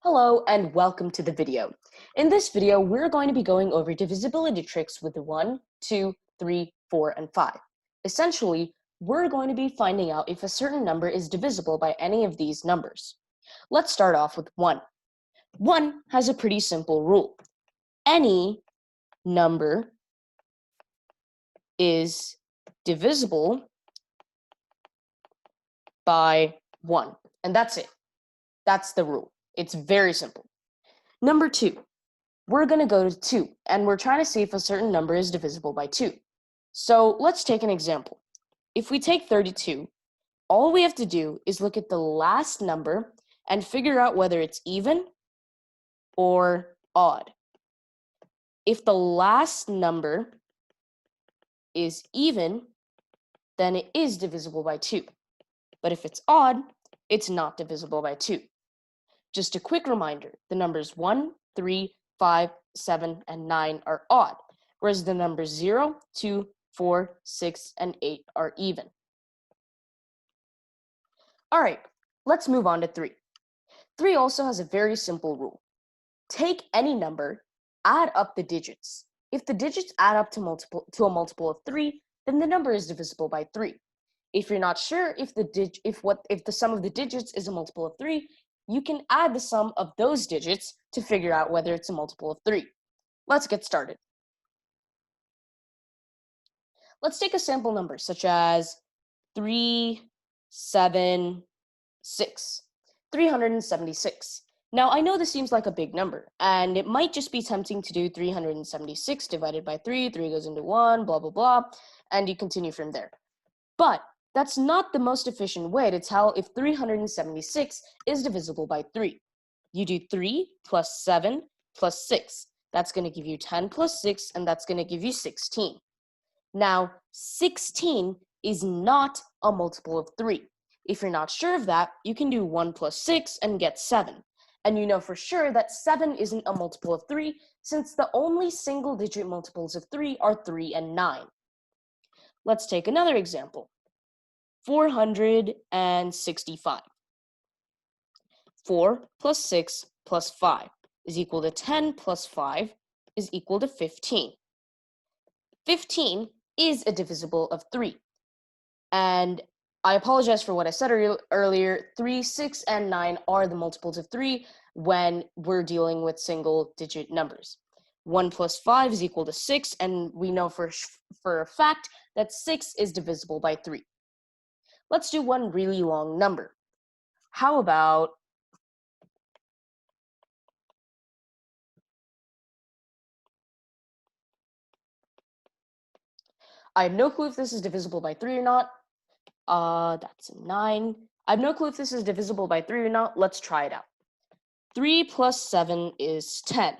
Hello and welcome to the video. In this video, we're going to be going over divisibility tricks with 1, 2, 3, 4, and 5. Essentially, we're going to be finding out if a certain number is divisible by any of these numbers. Let's start off with 1. 1 has a pretty simple rule. Any number is divisible by 1. And that's it. That's the rule. It's very simple. Number 2, we're going to go to 2, and we're trying to see if a certain number is divisible by 2. So let's take an example. If we take 32, all we have to do is look at the last number and figure out whether it's even or odd. If the last number is even, then it is divisible by 2. But if it's odd, it's not divisible by 2. Just a quick reminder, the numbers 1, 3, 5, 7, and 9 are odd, whereas the numbers 0, 2, 4, 6, and 8 are even. All right, let's move on to 3. 3 also has a very simple rule. Take any number, add up the digits. If the digits add up to a multiple of 3, then the number is divisible by 3. If you're not sure if the sum of the digits is a multiple of 3, you can add the sum of those digits to figure out whether it's a multiple of 3. Let's get started. Let's take a sample number such as 376. 376. Now, I know this seems like a big number, and it might just be tempting to do 376 divided by 3, 3 goes into 1, blah, blah, blah, and you continue from there. But that's not the most efficient way to tell if 376 is divisible by 3. You do 3 plus 7 plus 6. That's going to give you 10 plus 6, and that's going to give you 16. Now, 16 is not a multiple of 3. If you're not sure of that, you can do 1 plus 6 and get 7. And you know for sure that 7 isn't a multiple of 3, since the only single-digit multiples of 3 are 3 and 9. Let's take another example. 465. 4 plus 6 plus 5 is equal to 10 plus 5 is equal to 15. 15 is a divisible of 3. And I apologize for what I said earlier. 3, 6, and 9 are the multiples of 3 when we're dealing with single-digit numbers. 1 plus 5 is equal to 6, and we know for a fact that 6 is divisible by 3. Let's do one really long number. How about I have no clue if this is divisible by 3 or not. That's 9. I have no clue if this is divisible by 3 or not. Let's try it out. 3 plus 7 is 10.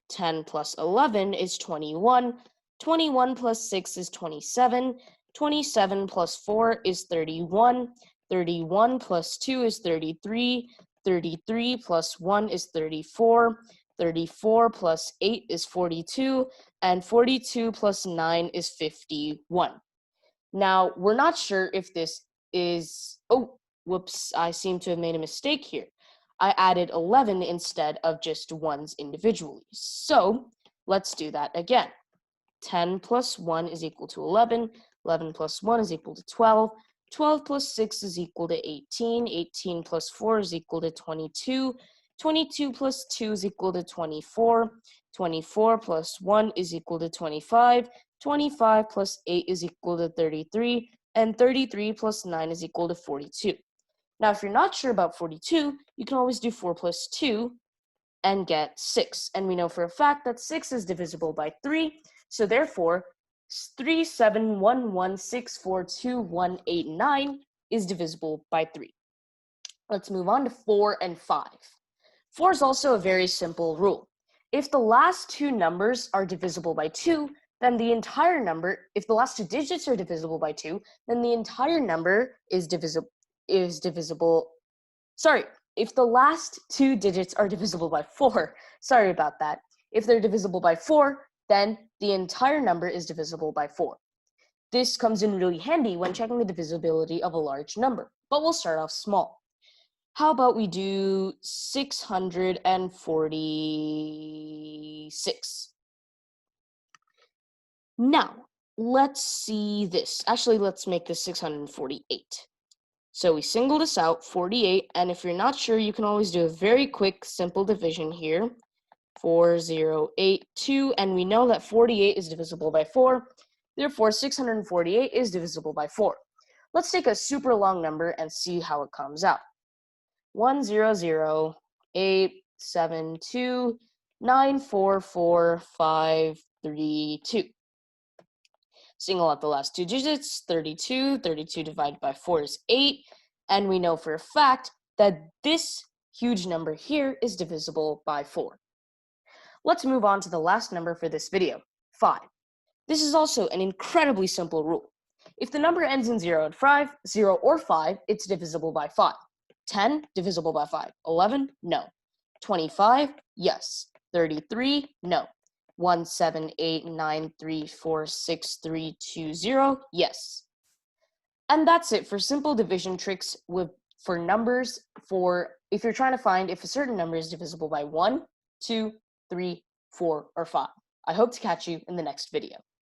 10 plus 11 is 21. 21 plus 6 is 27. 27 plus 4 is 31. 31 plus 2 is 33. 33 plus 1 is 34. 34 plus 8 is 42. And 42 plus 9 is 51. Now, we're not sure if this is... Oh, whoops, I seem to have made a mistake here. I added 11 instead of just ones individually. So let's do that again. 10 plus 1 is equal to 11. 11 plus 1 is equal to 12. 12 plus 6 is equal to 18. 18 plus 4 is equal to 22. 22 plus 2 is equal to 24. 24 plus 1 is equal to 25. 25 plus 8 is equal to 33. And 33 plus 9 is equal to 42. Now, if you're not sure about 42, you can always do 4 plus 2 and get 6. And we know for a fact that 6 is divisible by 3. So therefore, 371164289 is divisible by 3. Let's move on to 4 and 5. 4 is also a very simple rule. If the last two numbers are divisible by 2, then the entire number, if the last two digits are divisible by 2, then the entire number is divisible. If the last two digits are divisible by 4, sorry about that. If they're divisible by 4, then the entire number is divisible by 4. This comes in really handy when checking the divisibility of a large number, but we'll start off small. How about we do 646? Now, let's see this. Actually, let's make this 648. So we single this out, 48, and if you're not sure, you can always do a very quick, simple division here. 4, 0, 8, 2, and we know that 48 is divisible by 4. Therefore, 648 is divisible by 4. Let's take a super long number and see how it comes out. 1, 0, 0, 8, 7, 2, 9, 4, 4, 5, 3, 2. Single out the last two digits, 32. 32 divided by 4 is 8. And we know for a fact that this huge number here is divisible by 4. Let's move on to the last number for this video, 5. This is also an incredibly simple rule. If the number ends in 0 or 5, it's divisible by 5. 10, divisible by 5. 11, no. 25, yes. 33, no. 1, 7, 8, 9, 3, 4, 6, 3, 2, 0, yes. And that's it for simple division tricks for numbers if you're trying to find if a certain number is divisible by 1, 2, 3, 4, or 5. I hope to catch you in the next video.